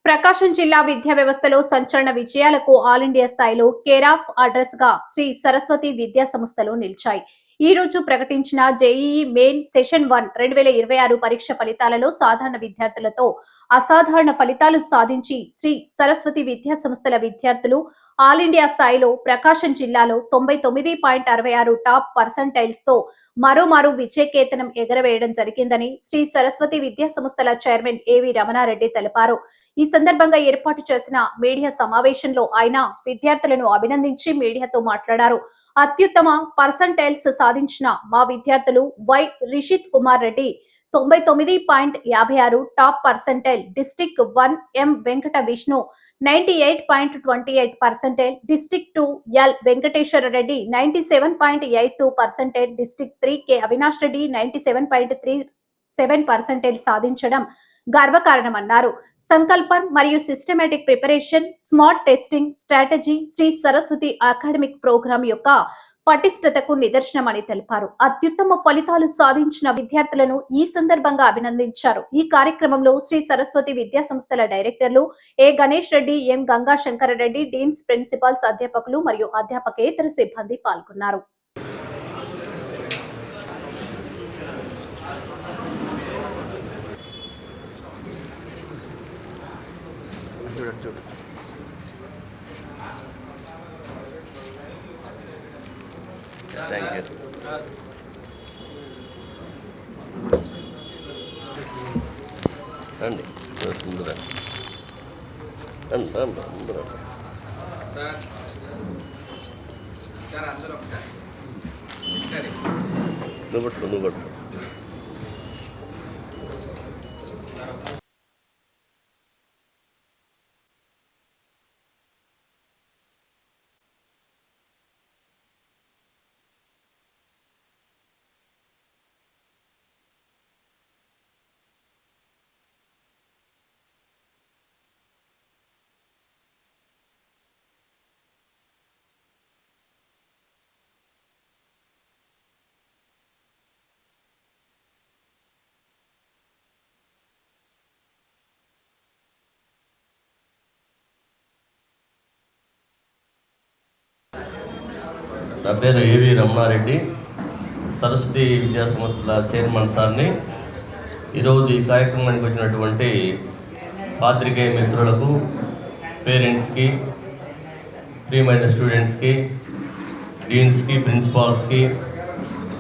ప్రకాశం జిల్లా విద్యా వ్యవస్థలో సంచలన విజయాలకు ఆల్ ఇండియా స్థాయిలో కేర్ ఆఫ్ అడ్రస్ గా శ్రీ సరస్వతి విద్యా సంస్థలు నిలిచాయి. ఈ రోజు ప్రకటించిన జేఈఈ మెయిన్ సెషన్ 1 2026 పరీక్ష ఫలితాలలో సాధారణ విద్యార్థులతో అసాధారణ ఫలితాలు సాధించి శ్రీ సరస్వతి విద్యా సంస్థల విద్యార్థులు ఆల్ ఇండియా స్థాయిలో ప్రకాశం జిల్లాలో 99.66 టాప్ పర్సంటైల్స్ తో మరోమారు విజయకేతనం ఎగరవేయడం జరిగిందని శ్రీ సరస్వతి విద్యా సంస్థల చైర్మన్ ఏవి రమణారెడ్డి తెలిపారు. ఈ సందర్భంగా ఏర్పాటు చేసిన మీడియా సమావేశంలో ఆయన విద్యార్థులను అభినందించి మీడియాతో మాట్లాడారు. అత్యుత్తమ పర్సంటైల్స్ సాధించిన మా విద్యార్థులు Y Rishith Kumar Reddy 99.56 top percentile, district 1 M Venkata Vishnu 98.28 percentile, district 2 L Venkateswara Reddy 97.82 percentile, district 3 K Avinash Reddy 97.37 percentile సాధించడం గర్వకారణమన్నారు. సంకల్పం మరియు systematic preparation, smart testing strategy Sri Saraswathi academic programme యొక్క పటిష్టతకు నిదర్శనమని తెలిపారు. అత్యుత్తమ ఫలితాలు సాధించిన విద్యార్థులను ఈ సందర్భంగా అభినందించారు. ఈ కార్యక్రమంలో శ్రీ సరస్వతి విద్యా సంస్థల డైరెక్టర్లు ఏ గణేష్ రెడ్డి, ఎం గంగా శంకర రెడ్డి, డీన్స్, ప్రిన్సిపాల్స్, అధ్యాపకులు మరియు అధ్యాపకేతర సిబ్బంది పాల్గొన్నారు. Thank you. రండి ముందురా ముందురా నువ్వు పట్టు నా పేరు ఏవి రమణారెడ్డి, సరస్వతి విద్యా సంస్థల చైర్మన్ సార్ని. ఈరోజు ఈ కార్యక్రమానికి వచ్చినటువంటి పాత్రికేయ మిత్రులకు, పేరెంట్స్కి, ప్రియమైన స్టూడెంట్స్కి, డీన్స్కి, ప్రిన్సిపాల్స్కి,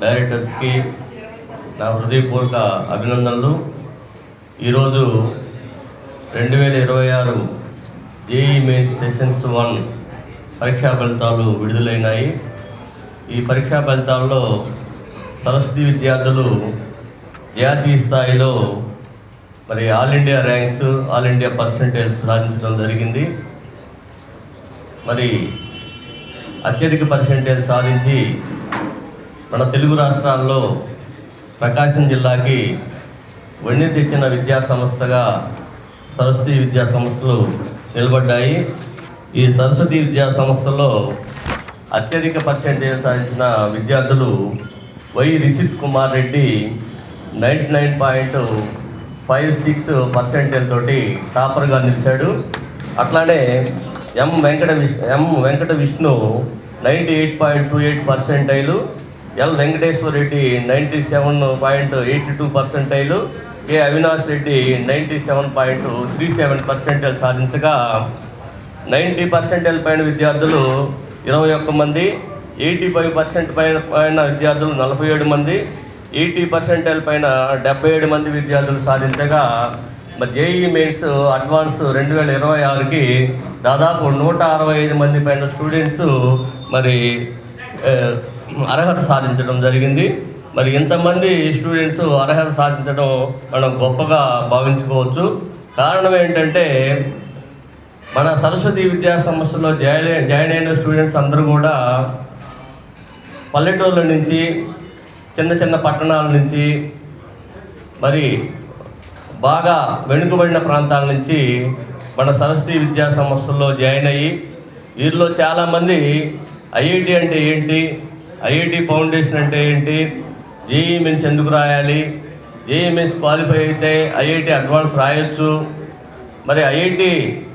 డైరెక్టర్స్కి నా హృదయపూర్వక అభినందనలు. ఈరోజు 2026 జేఈఈ మెయిన్స్ సెషన్స్ 1 పరీక్షా ఫలితాలు విడుదలైనాయి. ఈ పరీక్షా ఫలితాల్లో సరస్వతి విద్యార్థులు జాతీయ స్థాయిలో మరి all India ranks, all India percentage సాధించడం జరిగింది. మరి అత్యధిక పర్సంటేజ్ సాధించి మన తెలుగు రాష్ట్రాల్లో ప్రకాశం జిల్లాకి వెన్ను తెచ్చిన విద్యా సంస్థగా సరస్వతి విద్యా సంస్థలు నిలబడ్డాయి. ఈ సరస్వతి విద్యా సంస్థలో అత్యధిక పర్సెంటేజ్ సాధించిన విద్యార్థులు వై రిషిత్ కుమార్ రెడ్డి 99.56 పర్సెంటేజ్ తోటి టాపర్గా నిలిచాడు. అట్లానే M Venkata Vishnu 98.28 percentile, L Venkateswara Reddy 97.82 percentile, K Avinash Reddy 97.37 percentile సాధించగా 90 పర్సెంటైల్ పైన విద్యార్థులు 21 మంది, 85% పైన విద్యార్థులు 47 మంది, 80 పర్సెంటైల్ పైన 77 మంది విద్యార్థులు సాధించగా మరి జేఈఈ మెయిన్స్ అడ్వాన్స్ 2026కి దాదాపు 165 మంది పైన స్టూడెంట్స్ మరి అర్హత సాధించడం జరిగింది. మరి ఇంతమంది స్టూడెంట్స్ అర్హత సాధించడం మనం గొప్పగా భావించుకోవచ్చు. కారణం ఏంటంటే మన సరస్వతి విద్యా సంస్థలో జాయిన్ అయిన స్టూడెంట్స్ అందరూ కూడా పల్లెటూర్ల నుంచి, చిన్న చిన్న పట్టణాల నుంచి, మరి బాగా వెనుకబడిన ప్రాంతాల నుంచి మన సరస్వతి విద్యా సంస్థల్లో జాయిన్ అయ్యి, వీరిలో చాలామంది ఐఐటి అంటే ఏంటి, ఐఐటి ఫౌండేషన్ అంటే ఏంటి, జేఈఈ మెయిన్స్ ఎందుకు రాయాలి, జేఈఈ మెయిన్స్ క్వాలిఫై అయితే ఐఐటి అడ్వాన్స్ రాయొచ్చు, మరి ఐఐటి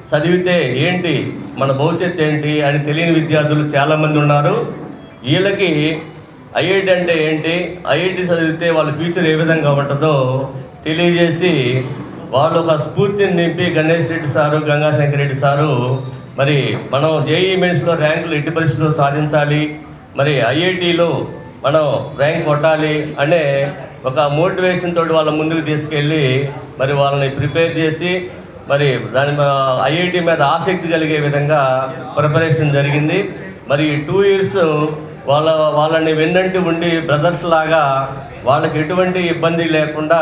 చదివితే ఏంటి, మన భవిష్యత్తు ఏంటి అని తెలియని విద్యార్థులు చాలామంది ఉన్నారు. వీళ్ళకి ఐఐటి అంటే ఏంటి, ఐఐటి చదివితే వాళ్ళ ఫ్యూచర్ ఏ విధంగా ఉంటుందో తెలియజేసి వాళ్ళు ఒక స్ఫూర్తిని నింపి గణేష్ రెడ్డి సారు, గంగాశంకర్ రెడ్డి సారు మరి మనం జేఈఈ మెయిన్స్లో ర్యాంకులు ఎట్టి పరిస్థితుల్లో సాధించాలి, మరి ఐఐటిలో మనం ర్యాంక్ కొట్టాలి అనే ఒక మోటివేషన్ తోటి వాళ్ళ ముందుకు తీసుకెళ్ళి మరి వాళ్ళని ప్రిపేర్ చేసి మరి దాని ఐఐటి మీద ఆసక్తి కలిగే విధంగా ప్రిపరేషన్ జరిగింది. మరి 2 years వాళ్ళని వెన్నంటి ఉండి బ్రదర్స్ లాగా వాళ్ళకి ఎటువంటి ఇబ్బంది లేకుండా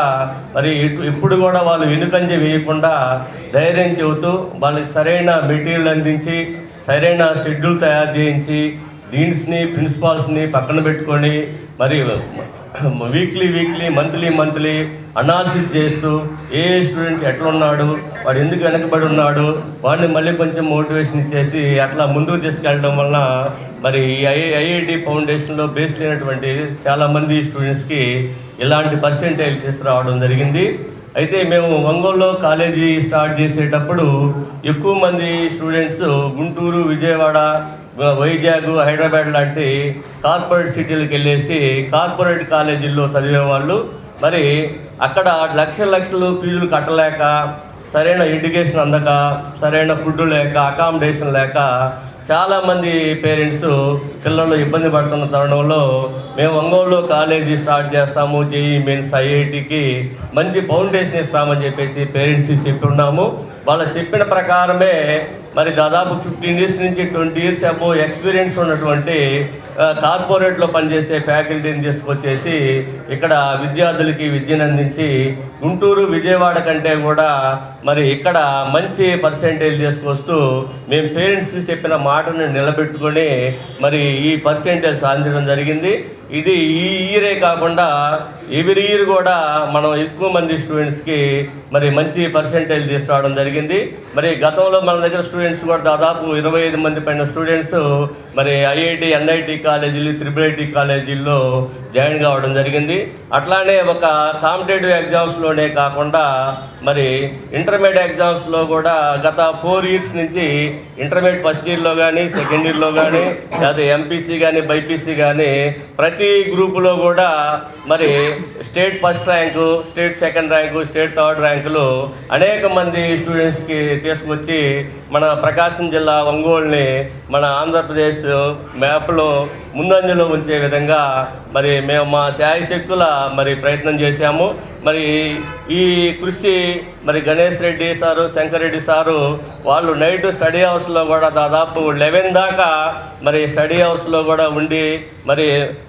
మరి ఇప్పుడు కూడా వాళ్ళు వెనుకంజ వేయకుండా ధైర్యం చెబుతూ వాళ్ళకి సరైన మెటీరియల్ అందించి సరైన షెడ్యూల్ తయారు చేయించి డీన్స్ని ప్రిన్సిపాల్స్ని పక్కన పెట్టుకొని మరి వీక్లీ మంత్లీ అనాలిసిస్ చేస్తూ ఏ స్టూడెంట్ ఎట్లా ఉన్నాడు, వాడు ఎందుకు వెనకబడి ఉన్నాడు, వాడిని మళ్ళీ కొంచెం మోటివేషన్ ఇచ్చేసి అట్లా ముందుకు తీసుకెళ్ళడం వలన మరి ఐఐటి ఫౌండేషన్లో బేస్ లేనటువంటి చాలామంది స్టూడెంట్స్కి ఇలాంటి పర్సెంటేజ్ తీసుకురావడం జరిగింది. అయితే మేము ఒంగోలులో కాలేజీ స్టార్ట్ చేసేటప్పుడు ఎక్కువ మంది స్టూడెంట్స్ గుంటూరు, విజయవాడ, వైజాగ్, హైదరాబాద్ లాంటి కార్పొరేట్ సిటీలకు వెళ్ళేసి కార్పొరేట్ కాలేజీల్లో చదివేవాళ్ళు. మరి అక్కడ లక్షలు ఫీజులు కట్టలేక, సరైన ఎడ్యుకేషన్ అందక, సరైన ఫుడ్ లేక, అకామిడేషన్ లేక చాలామంది పేరెంట్స్ పిల్లలు ఇబ్బంది పడుతున్న తరుణంలో మేము ఒంగోలులో కాలేజీ స్టార్ట్ చేస్తాము, జేఈఈ మెయిన్స్ ఐఐటికి మంచి ఫౌండేషన్ ఇస్తామని చెప్పేసి పేరెంట్స్కి చెప్తున్నాము. వాళ్ళు చెప్పిన ప్రకారమే మరి దాదాపు 15 years నుంచి 20 years అబోవ్ ఎక్స్పీరియన్స్ ఉన్నటువంటి కార్పొరేట్లో పనిచేసే ఫ్యాకల్టీని తీసుకొచ్చేసి ఇక్కడ విద్యార్థులకి విద్యను అందించి గుంటూరు, విజయవాడ కంటే కూడా మరి ఇక్కడ మంచి పర్సెంటేజ్ తీసుకొస్తూ మేము పేరెంట్స్కి చెప్పిన మాటను నిలబెట్టుకొని మరి ఈ పర్సెంటేజ్ సాధించడం జరిగింది. ఇది ఈ ఇయరే కాకుండా ఎవ్రీ ఇయర్ కూడా మనం ఎక్కువ మంది స్టూడెంట్స్కి మరి మంచి పర్సెంటేజ్ తీసుకురావడం జరిగింది. మరి గతంలో మన దగ్గర స్టూడెంట్స్ కూడా దాదాపు 25 మంది పైన స్టూడెంట్స్ మరి ఐఐటి, ఎన్ఐటి కాలేజీలు, IIIT కాలేజీల్లో జాయిన్ కావడం జరిగింది. అట్లానే ఒక కాంపిటేటివ్ ఎగ్జామ్స్లోనే కాకుండా మరి ఇంటర్మీడియట్ ఎగ్జామ్స్లో కూడా గత 4 years నుంచి ఇంటర్మీడియట్ ఫస్ట్ ఇయర్లో కానీ, సెకండ్ ఇయర్లో కానీ, లేదా ఎంపీసీ కానీ, బైపీసీ కానీ ప్రతి గ్రూపులో కూడా మరి state first rank, state second rank, state third ర్యాంకులు అనేక మంది స్టూడెంట్స్కి తీసుకొచ్చి మన ప్రకాశం జిల్లా ఒంగోలుని మన ఆంధ్రప్రదేశ్ మ్యాప్లో ముందంజలో ఉంచే విధంగా మరి మేము మా శాయశక్తుల మరి ప్రయత్నం చేశాము. మరి ఈ కృషి మరి గణేష్ రెడ్డి సారు, శంకర్ రెడ్డి సారు వాళ్ళు నైట్ స్టడీ హౌస్లో కూడా దాదాపు 11 దాకా మరి స్టడీ హౌస్లో కూడా ఉండి మరి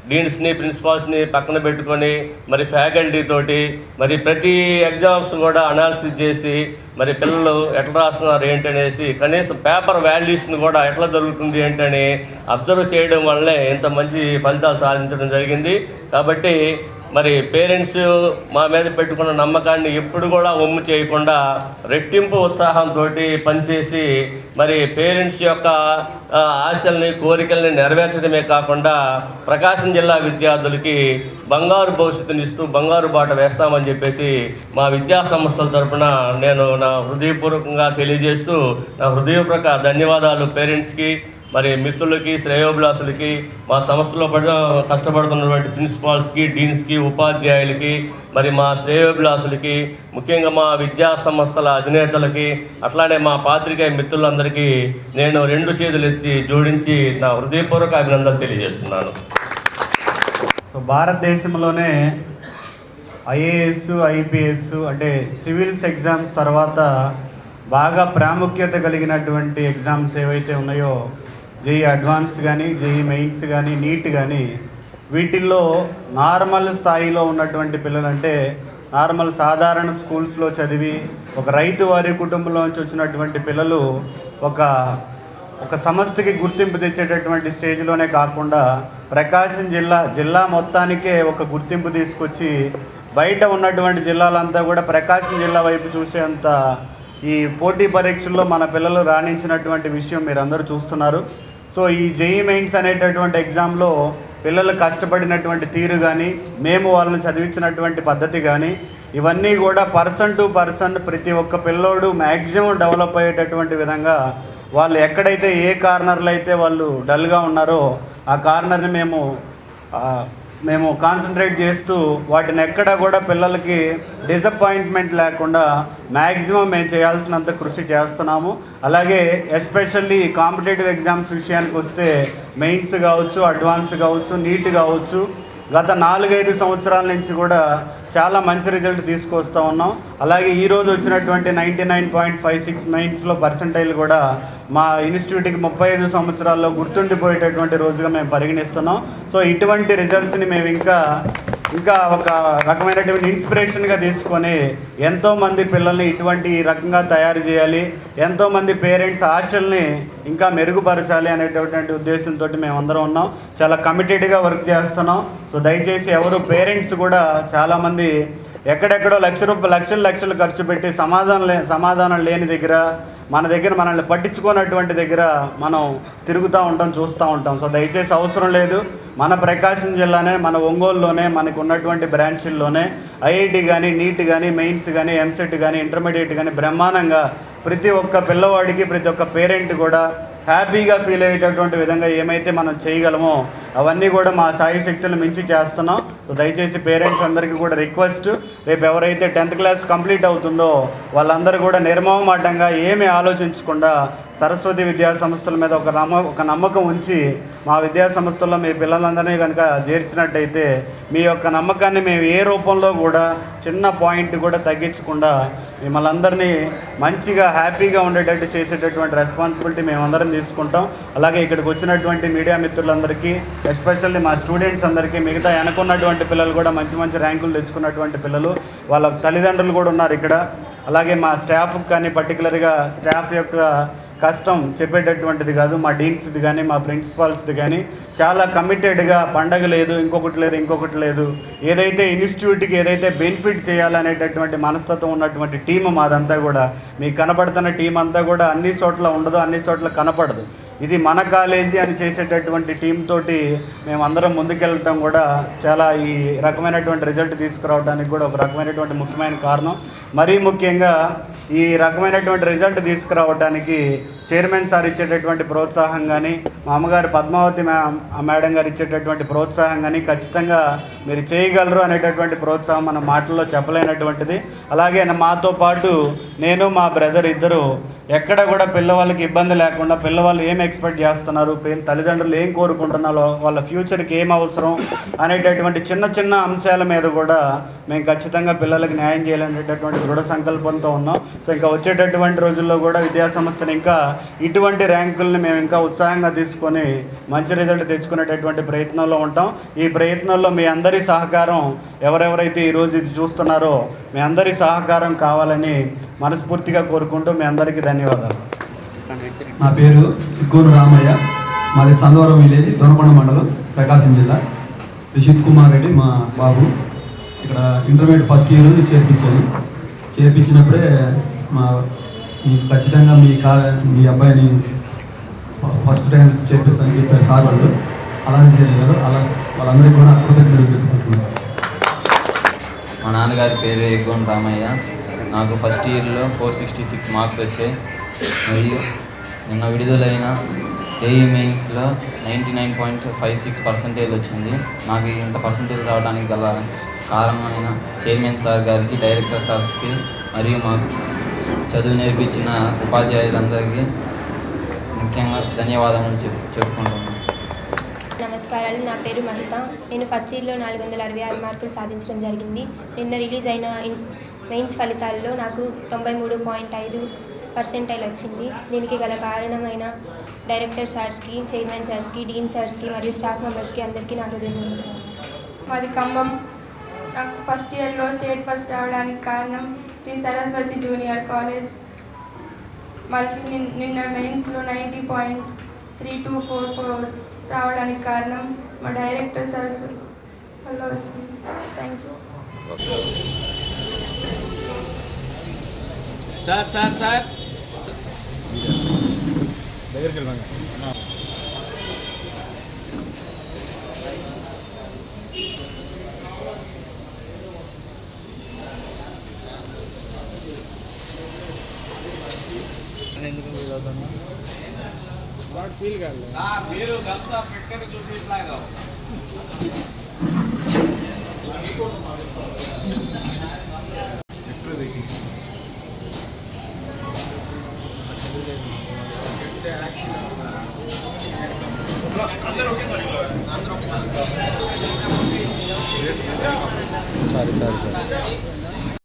డీన్స్ని, ప్రిన్సిపాల్స్ని పక్కన పెట్టుకొని మరి ఫ్యాకల్టీ తోటి మరి ప్రతి ఎగ్జామ్స్ కూడా అనాలిసిస్ చేసి మరి పిల్లలు ఎట్లా రాస్తున్నారు ఏంటనేసి కనీసం పేపర్ వాల్యూస్ని కూడా ఎట్లా జరుగుతుంది ఏంటని అబ్జర్వ్ చేయడం వల్లే ఇంత మంచి ఫలితాలు సాధించడం జరిగింది. కాబట్టి మరి పేరెంట్స్ మా మీద పెట్టుకున్న నమ్మకాన్ని ఎప్పుడు కూడా వమ్ము చేయకుండా రెట్టింపు ఉత్సాహంతో పనిచేసి మరి పేరెంట్స్ యొక్క ఆశల్ని, కోరికల్ని నెరవేర్చడమే కాకుండా ప్రకాశం జిల్లా విద్యార్థులకి బంగారు భవిష్యత్తుని ఇస్తూ బంగారు బాట వేస్తామని చెప్పేసి మా విద్యా సంస్థల తరఫున నేను నా హృదయపూర్వకంగా తెలియజేస్తూ నా హృదయపూర్వక ధన్యవాదాలు పేరెంట్స్కి, మరి మిత్రులకి, శ్రేయోభిలాసులకి, మా సంస్థలో కష్టపడుతున్నటువంటి ప్రిన్సిపాల్స్కి, డీన్స్కి, ఉపాధ్యాయులకి, మరి మా శ్రేయోభిలాసులకి, ముఖ్యంగా మా విద్యా సంస్థల అధినేతలకి, అట్లానే మా పాత్రికేయ మిత్రులందరికీ నేను 2 చేతులు ఎత్తి జోడించి నా హృదయపూర్వక అభినందనలు తెలియజేస్తున్నాను. సో భారతదేశంలోనే ఐఏఎస్, ఐపీఎస్ అంటే సివిల్స్ ఎగ్జామ్స్ తర్వాత బాగా ప్రాముఖ్యత కలిగినటువంటి ఎగ్జామ్స్ ఏవైతే ఉన్నాయో జేఈ అడ్వాన్స్ కానీ, జేఈ మెయిన్స్ కానీ, నీట్ కానీ, వీటిల్లో నార్మల్ స్థాయిలో ఉన్నటువంటి పిల్లలు అంటే నార్మల్ సాధారణ స్కూల్స్లో చదివి ఒక రైతు వారి కుటుంబంలోంచి వచ్చినటువంటి పిల్లలు ఒక సంస్థకి గుర్తింపు తెచ్చేటటువంటి స్టేజ్లోనే కాకుండా ప్రకాశం జిల్లా మొత్తానికే ఒక గుర్తింపు తీసుకొచ్చి బయట ఉన్నటువంటి జిల్లాలంతా కూడా ప్రకాశం జిల్లా వైపు చూసేంత ఈ పోటీ పరీక్షల్లో మన పిల్లలు రాణించినటువంటి విషయం మీరు అందరూ చూస్తున్నారు. సో ఈ జేఈ మెయిన్స్ అనేటటువంటి ఎగ్జామ్లో పిల్లలు కష్టపడినటువంటి తీరు కానీ, మేము వాళ్ళని చదివించినటువంటి పద్ధతి కానీ, ఇవన్నీ కూడా పర్సన్ టు పర్సన్ ప్రతి ఒక్క పిల్లోడు మ్యాక్సిమం డెవలప్ అయ్యేటటువంటి విధంగా వాళ్ళు ఎక్కడైతే ఏ కార్నర్లో అయితే వాళ్ళు డల్గా ఉన్నారో ఆ కార్నర్ని మేము కాన్సన్ట్రేట్ చేస్తూ వాటిని ఎక్కడ కూడా పిల్లలకి డిసప్పాయింట్మెంట్ లేకుండా మ్యాక్సిమం మేము చేయాల్సినంత కృషి చేస్తున్నాము. అలాగే ఎస్పెషల్లీ కాంపిటేటివ్ ఎగ్జామ్స్ విషయానికి వస్తే మెయిన్స్ కావచ్చు, అడ్వాన్స్ కావచ్చు, నీట్ కావచ్చు, గత 4-5 సంవత్సరాల నుంచి కూడా చాలా మంచి రిజల్ట్ తీసుకొస్తూ ఉన్నాం. అలాగే ఈరోజు వచ్చినటువంటి 99.56 మెయిన్స్లో పర్సెంటైల్ కూడా మా ఇన్స్టిట్యూట్కి 35 సంవత్సరాల్లో గుర్తుండిపోయేటటువంటి రోజుగా మేము పరిగణిస్తున్నాం. సో ఇటువంటి రిజల్ట్స్ని మేము ఇంకా ఒక రకమైనటువంటి ఇన్స్పిరేషన్గా తీసుకొని ఎంతోమంది పిల్లల్ని ఇటువంటి రకంగా తయారు చేయాలి, ఎంతోమంది పేరెంట్స్ ఆశల్ని ఇంకా మెరుగుపరచాలి అనేటటువంటి ఉద్దేశంతో మేమందరం ఉన్నాం. చాలా కమిటెడ్గా వర్క్ చేస్తున్నాం. సో దయచేసి ఎవరు పేరెంట్స్ కూడా చాలామంది ఎక్కడెక్కడో లక్షలు ఖర్చు పెట్టి సమాధానం లేని దగ్గర మన దగ్గర మనల్ని పట్టించుకున్నటువంటి దగ్గర మనం తిరుగుతూ ఉంటాం, చూస్తూ ఉంటాం. సో దయచేసి అవసరం లేదు. మన ప్రకాశం జిల్లానే, మన ఒంగోలులోనే మనకు ఉన్నటువంటి బ్రాంచీల్లోనే ఐఐటి కానీ, నీట్ కానీ, మెయిన్స్ కానీ, ఎంసెట్ కానీ, ఇంటర్మీడియట్ కానీ బ్రహ్మాండంగా ప్రతి ఒక్క పిల్లవాడికి, ప్రతి ఒక్క పేరెంట్ కూడా హ్యాపీగా ఫీల్ అయ్యేటటువంటి విధంగా ఏమైతే మనం చేయగలమో అవన్నీ కూడా మా సాయి శక్తులు మించి చేస్తున్నాం. సో దయచేసి పేరెంట్స్ అందరికీ కూడా రిక్వెస్ట్, రేపు ఎవరైతే 10th క్లాస్ కంప్లీట్ అవుతుందో వాళ్ళందరూ కూడా నిర్మోహమాటంగా ఏమీ ఆలోచించకుండా సరస్వతి విద్యా సంస్థల మీద ఒక నమ్మకం ఉంచి మా విద్యా సంస్థల్లో మీ పిల్లలందరినీ కనుక చేర్చినట్టయితే మీ యొక్క నమ్మకాన్ని మేము ఏ రూపంలో కూడా చిన్న పాయింట్ కూడా తగ్గించకుండా మిమ్మల్ని అందరినీ మంచిగా హ్యాపీగా ఉండేటట్టు చేసేటటువంటి రెస్పాన్సిబిలిటీ మేమందరం తీసుకుంటాం. అలాగే ఇక్కడికి వచ్చినటువంటి మీడియా మిత్రులందరికీ, ఎస్పెషల్లీ మా స్టూడెంట్స్ అందరికీ, మిగతా వెనకున్నటువంటి పిల్లలు కూడా మంచి ర్యాంకులు తెచ్చుకున్నటువంటి పిల్లలు, వాళ్ళ తల్లిదండ్రులు కూడా ఉన్నారు ఇక్కడ. అలాగే మా స్టాఫ్కి కానీ, పర్టికులర్గా స్టాఫ్ యొక్క కష్టం చెప్పేటటువంటిది కాదు, మా డీన్స్ది కానీ, మా ప్రిన్సిపాల్స్ది కానీ చాలా కమిటెడ్గా పండగ లేదు, ఇంకొకటి లేదు, ఏదైతే ఇన్స్టిట్యూట్కి ఏదైతే బెనిఫిట్ చేయాలనేటటువంటి మనస్తత్వం ఉన్నటువంటి టీం మాదంతా కూడా. మీకు కనపడుతున్న టీం అంతా కూడా అన్ని చోట్ల ఉండదు, అన్ని చోట్ల కనపడదు. ఇది మన కాలేజీ అని చేసేటటువంటి టీం తోటి మేమందరం ముందుకెళ్ళటం కూడా చాలా ఈ రకమైనటువంటి రిజల్ట్ తీసుకురావడానికి కూడా ఒక రకమైనటువంటి ముఖ్యమైన కారణం. మరీ ముఖ్యంగా ఈ రకమైనటువంటి రిజల్ట్ తీసుకురావడానికి చైర్మన్ సార్ ఇచ్చేటటువంటి ప్రోత్సాహం కానీ, మా అమ్మగారు పద్మావతి మేడం గారు ఇచ్చేటటువంటి ప్రోత్సాహం కానీ, ఖచ్చితంగా మీరు చేయగలరు అనేటటువంటి ప్రోత్సాహం మన మాటల్లో చెప్పలేనటువంటిది. అలాగే మాతో పాటు నేను, మా బ్రదర్ ఇద్దరు ఎక్కడ కూడా పిల్లవాళ్ళకి ఇబ్బంది లేకుండా, పిల్లవాళ్ళు ఏం ఎక్స్పెక్ట్ చేస్తున్నారు, తల్లిదండ్రులు ఏం కోరుకుంటున్నారో, వాళ్ళ ఫ్యూచర్కి ఏం అవసరం అనేటటువంటి చిన్న అంశాల మీద కూడా మేము ఖచ్చితంగా పిల్లలకి న్యాయం చేయాలనేటటువంటి దృఢ సంకల్పంతో ఉన్నాం. సో ఇంకా వచ్చేటటువంటి రోజుల్లో కూడా విద్యాసంస్థని ఇంకా ఇటువంటి ర్యాంకుల్ని మేము ఇంకా ఉత్సాహంగా తీసుకొని మంచి రిజల్ట్ తెచ్చుకునేటటువంటి ప్రయత్నంలో ఉంటాం. ఈ ప్రయత్నంలో మీ అందరి సహకారం, ఎవరెవరైతే ఈరోజు ఇది చూస్తున్నారో మీ అందరి సహకారం కావాలని మనస్ఫూర్తిగా కోరుకుంటూ మీ అందరికీ ధన్యవాదాలు. నా పేరు ఇగ్గోను రామయ్య, మాది చందవరం విలేజ్, దొనకొండ మండలం, ప్రకాశం జిల్లా. రిషిత్ కుమార్ రెడ్డి మా బాబు. ఇక్కడ ఇంటర్మీడియట్ ఫస్ట్ ఇయర్ చేర్పించినప్పుడే మీకు ఖచ్చితంగా మీ అబ్బాయిని ఫస్ట్ ర్యాంక్ చేర్పిస్తానని చెప్పారు సార్ వాళ్ళు. అలానే చేయగలరు. వాళ్ళందరికీ కూడా కృతజ్ఞతలు చెప్పుకుంటున్నారు. మా నాన్నగారి పేరు ఎగ్గోన్ రామయ్య. నాకు ఫస్ట్ ఇయర్లో 466 మార్క్స్ వచ్చాయి. మరియు నిన్న విడుదలైన జేఈ మెయిన్స్లో 99.56% వచ్చింది. నాకు ఇంత పర్సంటేజ్ రావడానికి గల కారణమైన చైర్మన్ సార్ గారికి, డైరెక్టర్ సార్స్కి, మరియు మాకు చదువు నేర్పించిన ఉపాధ్యాయులందరికీ ముఖ్యంగా ధన్యవాదాలు చెప్పుకుంటున్నాను. నమస్కారాలు. నా పేరు మహిత. నేను ఫస్ట్ ఇయర్లో 466 మార్కులు సాధించడం జరిగింది. నిన్న రిలీజ్ అయిన మెయిన్స్ ఫలితాల్లో నాకు 93.5% వచ్చింది. దీనికి గల కారణమైన డైరెక్టర్ సార్స్కి, చైర్మన్ సార్స్కి, డీన్ సార్స్కి మరియు స్టాఫ్ మెంబర్స్కి అందరికీ నా హృదయపూర్వక నమస్కారం. మాది ఖమ్మం. నాకు ఫస్ట్ ఇయర్లో స్టేట్ ఫస్ట్ రావడానికి కారణం శ్రీ సరస్వతి జూనియర్ కాలేజ్. మళ్ళీ నిన్న మెయిన్స్లో 90.3244 రావడానికి కారణం మా డైరెక్టర్ సార్స్ వల్ల వచ్చింది. Thank you. సార్ నేను ఎందుకు ఫీల్ అవుతున్నా? వాడు ఫీల్ కాదు. మీరు గంతా పెట్టుకొని చూసి ఇట్లాగా సారీ